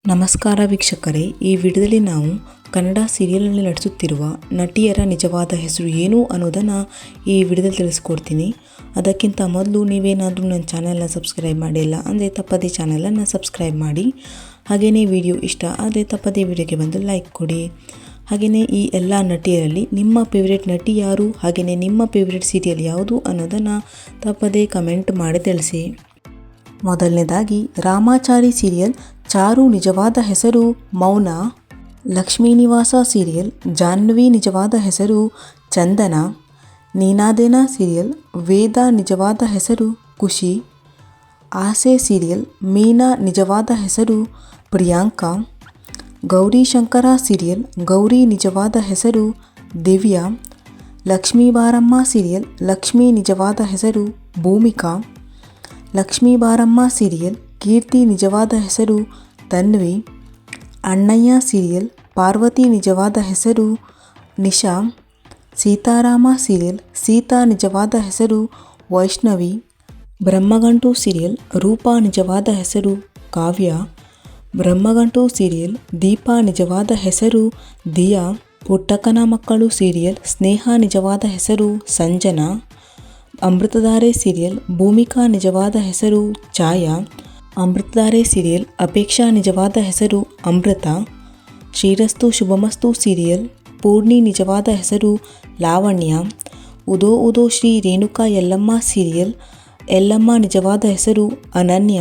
ನಮಸ್ಕಾರ ವೀಕ್ಷಕರೇ, ಈ ವಿಡಿಯೋದಲ್ಲಿ ನಾವು ಕನ್ನಡ ಸೀರಿಯಲ್ನಲ್ಲಿ ನಟಿಸುತ್ತಿರುವ ನಟಿಯರ ನಿಜವಾದ ಹೆಸರು ಏನು ಅನ್ನೋದನ್ನು ಈ ವಿಡಿಯೋದಲ್ಲಿ ತಿಳಿಸ್ಕೊಡ್ತೀನಿ. ಅದಕ್ಕಿಂತ ಮೊದಲು ನೀವೇನಾದರೂ ನನ್ನ ಚಾನಲ್ನ ಸಬ್ಸ್ಕ್ರೈಬ್ ಮಾಡಿಲ್ಲ ಅಂದರೆ ತಪ್ಪದೇ ಚಾನಲನ್ನು ಸಬ್ಸ್ಕ್ರೈಬ್ ಮಾಡಿ. ಹಾಗೆಯೇ ವಿಡಿಯೋ ಇಷ್ಟ ಆದರೆ ತಪ್ಪದೇ ವಿಡಿಯೋಗೆ ಬಂದು ಲೈಕ್ ಕೊಡಿ. ಹಾಗೆಯೇ ಈ ಎಲ್ಲ ನಟಿಯರಲ್ಲಿ ನಿಮ್ಮ ಫೇವ್ರೆಟ್ ನಟಿ ಯಾರು, ಹಾಗೆಯೇ ನಿಮ್ಮ ಫೇವ್ರೆಟ್ ಸೀರಿಯಲ್ ಯಾವುದು ಅನ್ನೋದನ್ನು ತಪ್ಪದೇ ಕಮೆಂಟ್ ಮಾಡಿ ತಿಳಿಸಿ. ಮೊದಲನೇದಾಗಿ ರಾಮಾಚಾರಿ ಸೀರಿಯಲ್ ಚಾರು ನಿಜವಾದ ಹೆಸರು ಮೌನ. ಲಕ್ಷ್ಮೀ ನಿವಾಸ ಸೀರಿಯಲ್ ಜಾಹ್ನವಿ ನಿಜವಾದ ಹೆಸರು ಚಂದನ. ನೀನಾದೇನಾ ಸೀರಿಯಲ್ ವೇದ ನಿಜವಾದ ಹೆಸರು ಖುಷಿ. ಆಸೆ ಸೀರಿಯಲ್ ಮೀನಾ ನಿಜವಾದ ಹೆಸರು ಪ್ರಿಯಾಂಕಾ. ಗೌರಿ ಶಂಕರ ಸೀರಿಯಲ್ ಗೌರಿ ನಿಜವಾದ ಹೆಸರು ದಿವ್ಯಾ. ಲಕ್ಷ್ಮೀ ಬಾರಮ್ಮ ಸೀರಿಯಲ್ ಲಕ್ಷ್ಮಿ ನಿಜವಾದ ಹೆಸರು ಭೂಮಿಕಾ. ಲಕ್ಷ್ಮೀ ಬಾರಮ್ಮ ಸೀರಿಯಲ್ ಕೀರ್ತಿ ನಿಜವಾದ ಹೆಸರು ತನ್ವಿ. ಅಣ್ಣಯ್ಯ ಸೀರಿಯಲ್ ಪಾರ್ವತಿ ನಿಜವಾದ ಹೆಸರು ನಿಶಾ. ಸೀತಾರಾಮ ಸೀರಿಯಲ್ ಸೀತಾ ನಿಜವಾದ ಹೆಸರು ವೈಷ್ಣವಿ. ಬ್ರಹ್ಮಗಂಟು ಸೀರಿಯಲ್ ರೂಪಾ ನಿಜವಾದ ಹೆಸರು ಕಾವ್ಯ. ಬ್ರಹ್ಮಗಂಟು ಸೀರಿಯಲ್ ದೀಪಾ ನಿಜವಾದ ಹೆಸರು ದಿಯಾ. ಪುಟ್ಟಕ್ಕನ ಮಕ್ಕಳು ಸೀರಿಯಲ್ ಸ್ನೇಹ ನಿಜವಾದ ಹೆಸರು ಸಂಜನಾ. ಅಮೃತಧಾರೆ ಸೀರಿಯಲ್ ಭೂಮಿಕಾ ನಿಜವಾದ ಹೆಸರು ಛಾಯಾ. ಅಮೃತಧಾರೆ ಸೀರಿಯಲ್ ಅಪೇಕ್ಷಾ ನಿಜವಾದ ಹೆಸರು ಅಮೃತ. ಶ್ರೀರಸ್ತು ಶುಭಮಸ್ತು ಸೀರಿಯಲ್ ಪೂರ್ಣಿ ನಿಜವಾದ ಹೆಸರು ಲಾವಣ್ಯ. ಉದೋ ಉದೋ ಶ್ರೀ ರೇಣುಕಾ ಯಲ್ಲಮ್ಮ ಸೀರಿಯಲ್ ಯಲ್ಲಮ್ಮ ನಿಜವಾದ ಹೆಸರು ಅನನ್ಯ.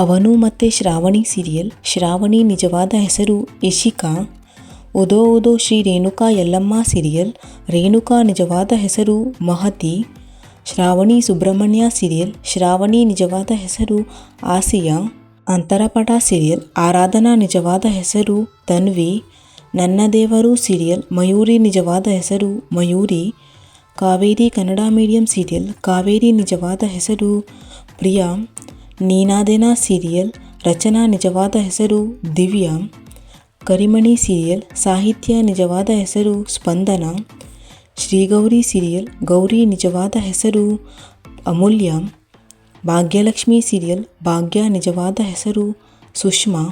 ಅವನು ಮತ್ತು ಶ್ರಾವಣಿ ಸೀರಿಯಲ್ ಶ್ರಾವಣಿ ನಿಜವಾದ ಹೆಸರು ಇಶಿಕಾ. ಉದೋ ಉದೋ ಶ್ರೀ ರೇಣುಕಾ ಯಲ್ಲಮ್ಮ ಸೀರಿಯಲ್ ರೇಣುಕಾ ನಿಜವಾದ ಹೆಸರು ಮಹತಿ. ಶ್ರಾವಣಿ ಸುಬ್ರಹ್ಮಣ್ಯ ಸೀರಿಯಲ್ ಶ್ರಾವಣಿ ನಿಜವಾದ ಹೆಸರು ಆಸಿಯಾ. ಅಂತರಪಟ ಸೀರಿಯಲ್ ಆರಾಧನಾ ನಿಜವಾದ ಹೆಸರು ತನ್ವಿ. ನನ್ನ ದೇವರು ಸೀರಿಯಲ್ ಮಯೂರಿ ನಿಜವಾದ ಹೆಸರು ಮಯೂರಿ. ಕಾವೇರಿ ಕನ್ನಡ ಮೀಡಿಯಂ ಸೀರಿಯಲ್ ಕಾವೇರಿ ನಿಜವಾದ ಹೆಸರು ಪ್ರಿಯಾ. ನೀನಾದೇನಾ ಸೀರಿಯಲ್ ರಚನಾ ನಿಜವಾದ ಹೆಸರು ದಿವ್ಯಾ. ಕರಿಮಣಿ ಸೀರಿಯಲ್ ಸಾಹಿತ್ಯ ನಿಜವಾದ ಹೆಸರು ಸ್ಪಂದನ. ಶ್ರೀಗೌರಿ ಸೀರಿಯಲ್ ಗೌರಿ ನಿಜವಾದ ಹೆಸರು ಅಮೂಲ್ಯ. ಭಾಗ್ಯಲಕ್ಷ್ಮಿ ಸೀರಿಯಲ್ ಭಾಗ್ಯ ನಿಜವಾದ ಹೆಸರು ಸುಷ್ಮಾ.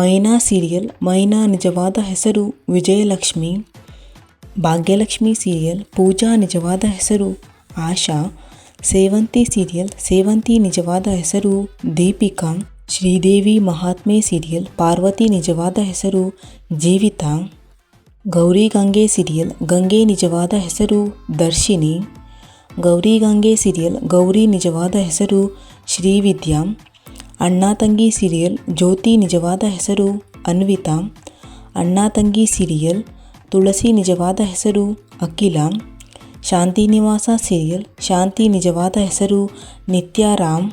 ಮೈನಾ ಸೀರಿಯಲ್ ಮೈನಾ ನಿಜವಾದ ಹೆಸರು ವಿಜಯಲಕ್ಷ್ಮಿ. ಭಾಗ್ಯಲಕ್ಷ್ಮಿ ಸೀರಿಯಲ್ ಪೂಜಾ ನಿಜವಾದ ಹೆಸರು ಆಶಾ. ಸೇವಂತಿ ಸೀರಿಯಲ್ ಸೇವಂತಿ ನಿಜವಾದ ಹೆಸರು ದೀಪಿಕಾ. ಶ್ರೀದೇವಿ ಮಹಾತ್ಮೆ ಸೀರಿಯಲ್ ಪಾರ್ವತಿ ನಿಜವಾದ ಹೆಸರು ಜೀವಿತ. ಗೌರಿ ಗಂಗೆ ಸೀರಿಯಲ್ ಗಂಗೆ ನಿಜವಾದ ಹೆಸರು ದರ್ಶಿನಿ. ಗೌರಿ ಗಂಗೆ ಸೀರಿಯಲ್ ಗೌರಿ ನಿಜವಾದ ಹೆಸರು ಶ್ರೀವಿದ್ಯಾ. ಅಣ್ಣ ತಂಗಿ ಸೀರಿಯಲ್ ಜ್ಯೋತಿ ನಿಜವಾದ ಹೆಸರು ಅನ್ವಿತಾ. ಅಣ್ಣ ತಂಗಿ ಸೀರಿಯಲ್ ತುಳಸಿ ನಿಜವಾದ ಹೆಸರು ಅಖಿಲ. ಶಾಂತಿ ನಿವಾಸ ಸೀರಿಯಲ್ ಶಾಂತಿ ನಿಜವಾದ ಹೆಸರು ನಿತ್ಯಾರಾಮ್.